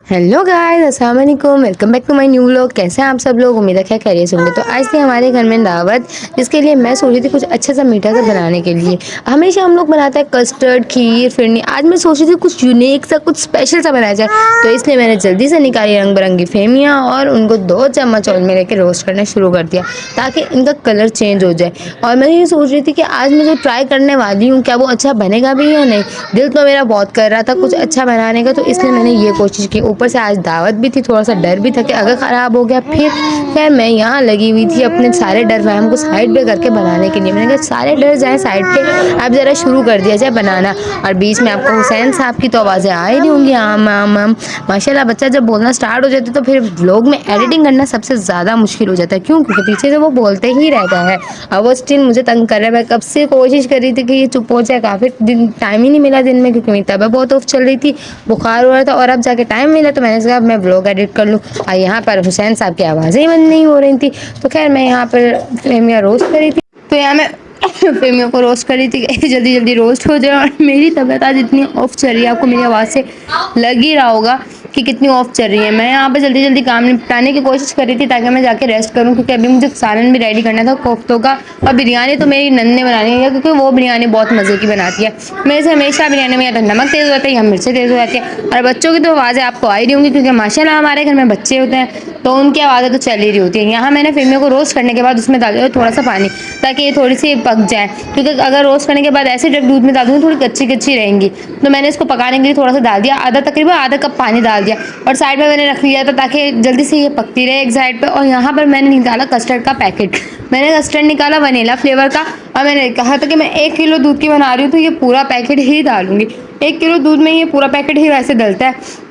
Hello guys, अस्सलाम वालेकुम। Welcome back to my new vlog. कैसे हैं आप सब लोग? उम्मीद है खैरियत से होंगे। तो आज थी हमारे घर में दावत, जिसके लिए मैं सोच रही थी कुछ अच्छा सा मीठा सा बनाने के लिए। हमेशा हम लोग बनाते हैं कस्टर्ड, खीर, फिरनी। आज मैं सोच रही थी कुछ यूनिक सा, कुछ स्पेशल सा बनाया जाए। तो इसलिए मैंने जल्दी से निकाली रंग बिरंगी फेमियाँ और उनको 2 चम्मच ऑयल में लेकर रोस्ट करना शुरू कर दिया, ताकि इनका कलर चेंज हो जाए। और मैं ये सोच रही थी कि आज मैं जो ट्राई करने वाली हूँ, क्या वो अच्छा बनेगा भी या नहीं। दिल तो मेरा बहुत कर रहा था कुछ अच्छा बनाने का, तो इसलिए मैंने ये कोशिश की। ऊपर से आज दावत भी थी, थोड़ा सा डर भी था कि अगर ख़राब हो गया फिर। खैर मैं यहाँ लगी हुई थी अपने सारे डर वहम को साइड पे करके बनाने के लिए। मैंने कहा सारे डर जाए साइड पे, अब ज़रा शुरू कर दिया जाए बनाना। और बीच में आपको हुसैन साहब की तो आवाज़ें आ ही रही होंगी, आम आम आम। माशाल्लाह बच्चा जब बोलना स्टार्ट हो जाता है तो फिर व्लॉग में एडिटिंग करना सबसे ज़्यादा मुश्किल हो जाता है। क्यों? क्योंकि पीछे से वो बोलते ही रहता है और वो स्टिल मुझे तंग कर रहा है। मैं कब से कोशिश कर रही थी कि ये चुप हो जाए, काफ़ी दिन टाइम ही नहीं मिला दिन में, क्योंकि मेरी तबीयत बहुत ऑफ चल रही थी, बुखार हो रहा था। और अब जाके टाइम मिला तो मैंने कहा मैं व्लॉग एडिट कर लूँ। और यहाँ पर हुसैन साहब की आवाज़ें ही बंद नहीं हो रही थी। तो खैर मैं यहाँ पर फेमिया रोस्ट करी थी, तो यहाँ मैं फेमिया को रोस्ट करी थी कि जल्दी जल्दी रोस्ट हो जाए। और मेरी तबीयत आज इतनी ऑफ चल रही है, आपको मेरी आवाज़ से लग ही रहा होगा कि कितनी ऑफ चल रही है। मैं यहाँ पे जल्दी जल्दी काम निपटाने की कोशिश कर रही थी ताकि मैं जाके रेस्ट करूँ, क्योंकि अभी मुझे सालन भी रेडी करना था कोफ्तों का। और बिरयानी तो मेरी नन्द ने बनानी है, क्योंकि वो बिरयानी बहुत मज़े की बनाती है। मेरे से हमेशा बिरयानी में या तो नमक तेज़ होता है या मिर्चें तेज़ हो जाती है। और बच्चों की तो आवाज़ें आपको आ ही रही होंगी, क्योंकि माशाल्लाह हमारे घर में बच्चे होते हैं तो उनकी आवाज़ें तो चल ही रही होती है। यहाँ मैंने फेमिया को रोस्ट करने के बाद उसमें डाल दिया थोड़ा सा पानी, ताकि ये थोड़ी सी पक जाए, क्योंकि अगर रोस्ट करने के बाद ऐसे डायरेक्ट दूध में डाल दूँगी थोड़ी कच्ची कच्ची रहेंगी। तो मैंने इसको पकाने के लिए थोड़ा सा डाल दिया, तकरीबन आधा कप पानी डाल दिया। और साइड में मैंने रख लिया था ताकि जल्दी से ये पकती रहे एक साइड पे। और यहाँ पर मैंने निकाला कस्टर्ड का पैकेट। मैंने कस्टर्ड निकाला वनीला फ्लेवर का, और मैंने कहा था कि मैं 1 किलो दूध की बना रही हूँ तो ये पूरा पैकेट ही डालूंगी। 1 किलो दूध में ये पूरा पैकेट ही वैसे डलता है।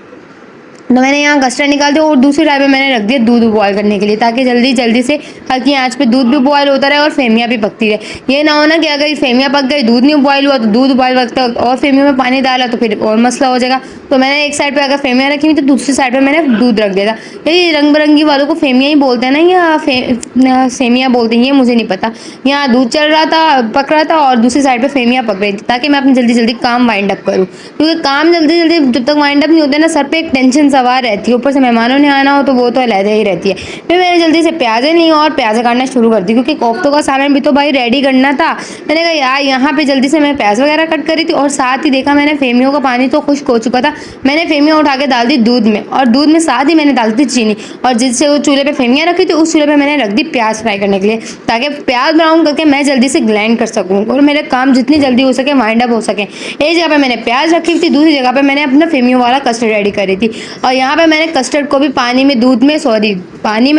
तो मैंने यहाँ कस्टर्ड निकाल दिया और दूसरी टाइप में मैंने रख दिया दूध बॉयल करने के लिए, ताकि जल्दी जल्दी से हल्की आंच पे दूध भी बॉयल होता रहे और फेमिया भी पकती रहे। ये ना हो ना कि अगर फेमिया पक गई, दूध नहीं बॉयल हुआ, तो दूध बॉयल वक्त और फेमिया में पानी डाला तो फिर और मसला हो जाएगा। तो मैंने एक साइड पे अगर फेमिया रखी हुई तो दूसरी साइड पे मैंने दूध रख दिया था। ये रंग बिरंगी वालों को फेमिया ही बोलते हैं ना, या सेमिया बोलते हैं, ये मुझे नहीं पता। यहाँ दूध चल रहा था, पक रहा था, और दूसरी साइड पे फेमिया पक रही थी, ताकि मैं अपनी जल्दी जल्दी काम वाइंड अप करूँ। क्योंकि काम जल्दी जल्दी जब तक वाइंड अप नहीं होते ना, सर पे एक टेंशन सवार रहती है। ऊपर से मेहमानों ने आना हो तो वो तो अलग ही रहती है। फिर मैंने जल्दी से प्याज़ें ली और प्याज़ें काटना शुरू कर दी, क्योंकि कोफ्तों का सालन भी तो भाई रेडी करना था। मैंने कहा यार यहाँ पे जल्दी से मैं प्याज वगैरह कट करी थी, और साथ ही देखा मैंने फेमियों का पानी तो खुश्क हो चुका था। मैंने फेमिया उठा के डाल दी दूध में, और दूध में साथ ही मैंने डाल दी चीनी। और जिससे वो चूल्हे पे फेमिया रखी थी उस चूल्हे पे मैंने रख दी प्याज फ्राई करने के लिए, ताकि प्याज ब्राउन करके मैं जल्दी से ग्राइंड कर सकूँ और मेरे काम जितनी जल्दी हो सके वाइंड अप हो सके। एक जगह पे मैंने प्याज रखी थी, दूसरी जगह पे मैंने अपना फेमियो वाला कस्टर्ड रेडी करी थी। और यहाँ पे मैंने कस्टर्ड को भी पानी में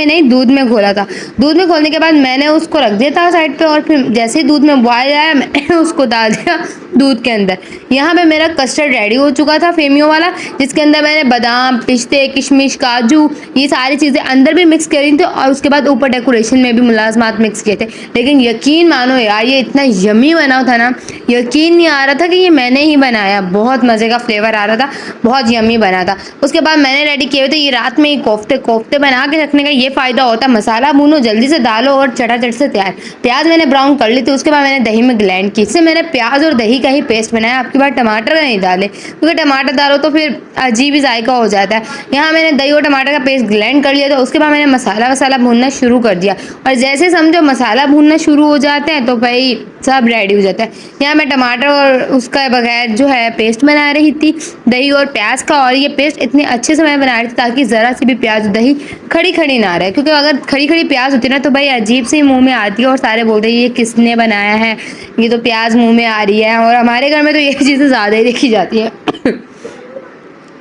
नहीं, दूध में घोला था। दूध में घोलने के बाद मैंने उसको रख दिया था साइड पे, और फिर जैसे ही दूध में बॉयल आया मैंने उसको डाल दिया दूध के अंदर। यहाँ पे मेरा कस्टर्ड रेडी हो चुका था फेमियो वाला, जिसके अंदर मैंने बादाम, पिस्ते, किशमिश, काजू, ये सारी चीज़ें अंदर भी मिक्स करी थी, और उसके बाद ऊपर डेकोरेशन में भी मुलाजमात मिक्स किए थे। लेकिन यकीन मानो यार, ये इतना यमी बना था ना, यकीन नहीं आ रहा था कि ये मैंने ही बनाया। बहुत मज़े का फ्लेवर आ रहा था, बहुत यमी बना था। उसके बाद मैंने रेडी किए हुए थे ये रात में ही कोफ्ते बना के रखने का ये फ़ायदा होता है, मसाला भूनो, जल्दी से डालो और चटाचट से तैयार। प्याज मैंने ब्राउन कर ली थी, उसके बाद मैंने दही में ग्राइंड की। इससे मैंने प्याज और दही का ही पेस्ट बनाया, आपकी बार टमाटर नहीं डाले, क्योंकि टमाटर डालो तो फिर अजीब ही जायका हो जाता है। यहाँ मैंने दही और टमाटर का पेस्ट ग्राइंड कर लिया था। उसके बाद मैंने मसाला वसाला भूनना शुरू कर दिया, और जैसे समझो मसाला भूनना शुरू हो जाते हैं तो भाई सब रेडी हो जाता है। यहाँ मैं टमाटर और उसका बगैर जो है पेस्ट बना रही थी, दही और प्याज का। और ये पेस्ट इतने अच्छे से मैं बना रही थी ताकि ज़रा सी भी प्याज दही खड़ी खड़ी ना रहे, क्योंकि अगर खड़ी खड़ी प्याज होती है ना तो भाई अजीब सी मुंह में आती है और सारे बोलते हैं ये किसने बनाया है, ये तो प्याज मुंह में आ रही है। और हमारे घर में तो ये चीज़ें ज़्यादा ही देखी जाती है।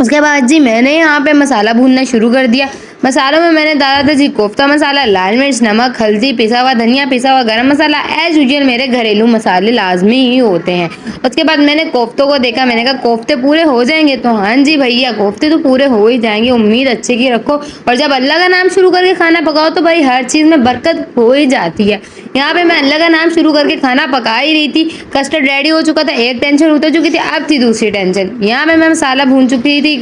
उसके बाद जी मैंने यहाँ पे मसाला भूनना शुरू कर दिया। मसालों में मैंने डाला था जी कोफ्ता मसाला, लाल मिर्च, नमक, हल्दी, पिसा हुआ धनिया, पिसा हुआ गरम मसाला। एज यूजुअल मेरे घरेलू मसाले लाजमी ही होते हैं। उसके बाद मैंने कोफ्तों को देखा, मैंने कहा कोफ्ते पूरे हो जाएंगे, तो हाँ जी भैया कोफ्ते तो पूरे हो ही जाएंगे, उम्मीद अच्छे की रखो। और जब अल्लाह का नाम शुरू करके खाना पकाओ तो भाई हर चीज़ में बरकत हो ही जाती है। यहाँ पे मैं अल्लाह का नाम शुरू करके खाना पका ही रही थी। कस्टर्ड रेडी हो चुका था, एक टेंशन उतर चुकी थी, अब थी दूसरी टेंशन। यहाँ पे मैं मसाला भून चुकी थी,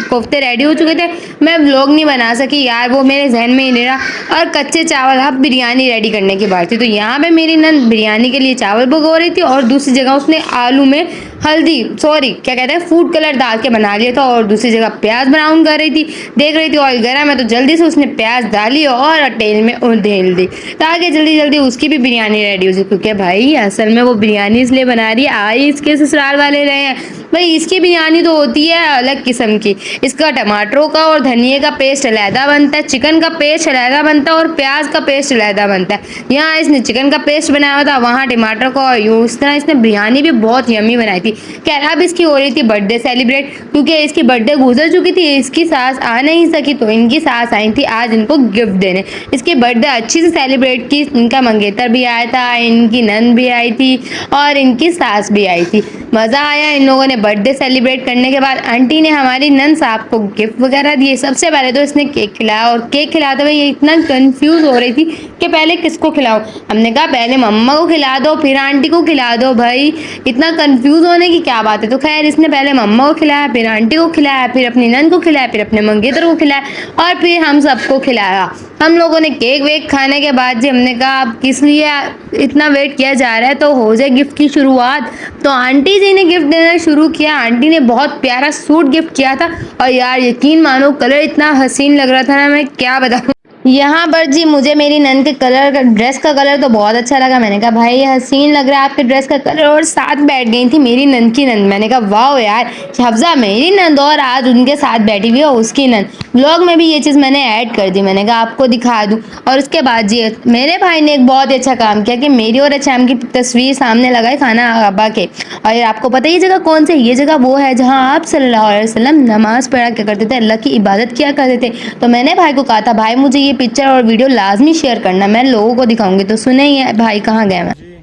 कोफ्ते रेडी हो चुके थे। मैं व्लॉग नहीं बना सकी यार, वो मेरे जहन में ही नहीं रहा। और कच्चे चावल, अब बिरयानी रेडी करने की बात थी, तो यहाँ पे मेरी नंद बिरयानी के लिए चावल भिगो रही थी और दूसरी जगह उसने आलू में हल्दी, सॉरी क्या कहते हैं, फूड कलर डाल के बना लिया था और दूसरी जगह प्याज ब्राउन कर रही थी। देख रही थी ऑयल गर्म है तो जल्दी से उसने प्याज डाली और तेल में उधेल दी ताकि जल्दी जल्दी उसकी भी बिरयानी रेडी हो जाए। क्योंकि भाई असल में वो बिरयानी इसलिए बना रही है, आई इसके ससुराल वाले रहे हैं भाई, इसकी बिरयानी तो होती है अलग किस्म की। इसका टमाटरों का और धनिए का पेस्ट अलहदा बनता है, चिकन का पेस्ट अलहदा बनता है और प्याज का पेस्ट अलहदा बनता है। यहाँ इसने चिकन का पेस्ट बनाया हुआ था, वहाँ टमाटर का, और यूँ इस तरह इसने बिरयानी भी बहुत यमी बनाई थी। खैर अब इसकी हो रही थी बर्थडे सेलिब्रेट, क्योंकि इसकी बर्थडे गुजर चुकी थी, इसकी सास आ नहीं सकी तो इनकी सास आई थी आज इनको गिफ्ट देने। इसकी बर्थडे अच्छी से सेलिब्रेट की, इनका मंगेतर भी आया था, इनकी नंद भी आई थी और इनकी सास भी आई थी। मज़ा आया इन लोगों ने बर्थडे सेलिब्रेट करने के बाद आंटी ने हमारी नंद साहब को गिफ्ट वगैरह दिए। सबसे पहले तो इसने केक खिलाया और केक खिलाते हुए ये इतना कंफ्यूज हो रही थी कि पहले किसको खिलाऊं। हमने कहा पहले मम्मा को खिला दो फिर आंटी को खिला दो, भाई इतना कंफ्यूज होने की क्या बात है। तो खैर इसने पहले मम्मा को खिलाया, फिर आंटी को खिलाया, फिर अपनी नंद को खिलाया, फिर अपने मंगेतर को खिलाया और फिर हम सबको खिलाया। हम लोगों ने केक वेक खाने के बाद जी हमने कहा अब किस लिए इतना वेट किया जा रहा है, तो हो जाए गिफ्ट की शुरुआत। तो आंटी जी ने गिफ्ट देना शुरू किया। आंटी ने बहुत प्यारा सूट गिफ्ट किया था और यार यकीन मानो कलर इतना हसीन लग रहा था ना, मैं क्या बताऊँ। यहाँ पर जी मुझे मेरी नंद के कलर का, ड्रेस का कलर तो बहुत अच्छा लगा। मैंने कहा भाई हसीन लग रहा है आपके ड्रेस का कलर, और साथ बैठ गई थी मेरी नंद की नंद। मैंने कहा वाह यार, हफ्जा मेरी नंद और आज उनके साथ बैठी हुई है उसकी नंद। ब्लॉग में भी ये चीज़ मैंने ऐड कर दी, मैंने कहा आपको दिखा दूँ। और उसके बाद जी मेरे भाई ने एक बहुत ही अच्छा काम किया कि मेरी और अचाम की तस्वीर सामने लगाई खाना अब्बा के। और ये आपको पता है ये जगह कौन सी है? ये जगह वो है जहाँ आप सल्लल्लाहु अलैहि वसल्लम नमाज पढ़ा क्या करते थे, अल्लाह की इबादत किया करते थे। तो मैंने भाई को कहा था भाई मुझे ये पिक्चर और वीडियो लाजमी शेयर करना, मैं लोगों को दिखाऊंगी। तो सुने ही भाई कहाँ गए मैं जी,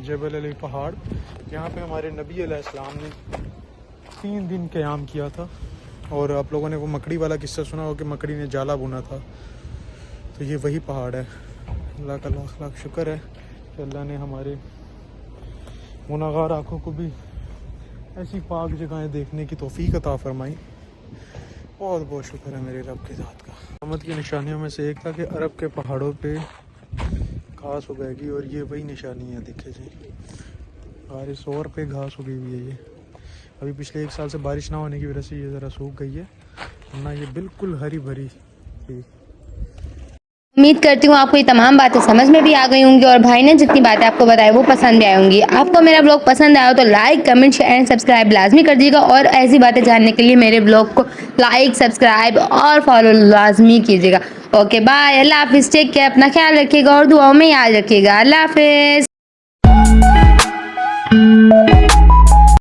जबल अली पहाड़, यहाँ पे हमारे नबी अलैहिस्सलाम ने 3 दिन क़याम किया था। और आप लोगों ने वो मकड़ी वाला किस्सा सुना हो कि मकड़ी ने जाला बुना था, तो ये वही पहाड़ है। अल्लाह का लाख लाख शुक्र है कि अल्लाह ने हमारे गुनाहगार आँखों को भी ऐसी पाक जगहें देखने की तौफीक अता फरमाई। बहुत बहुत शुक्र है मेरे रब के ज़ात का। क़यामत की निशानियों में से एक था कि अरब के पहाड़ों पे घास उगेगी, और ये वही निशानी है। देखे जी बारिश और पे घास उगी हुई है। ये अभी पिछले 1 साल से बारिश ना होने की वजह से ये ज़रा सूख गई है, वरना ये बिल्कुल हरी भरी थी। उम्मीद करती हूँ आपको ये तमाम बातें समझ में भी आ गई होंगी और भाई ने जितनी बातें आपको बताई वो पसंद भी आई होंगी। आपको मेरा ब्लॉग पसंद आया हो तो like comment share and subscribe लाजमी कर दीजिएगा, और ऐसी बातें जानने के लिए मेरे ब्लॉग को लाइक सब्सक्राइब और फॉलो लाजमी कीजिएगा। ओके बाय, अल्लाह हाफिज़, टेक केयर, अपना ख्याल रखिएगा और दुआओं में याद रखिएगा। अल्लाह हाफिज़।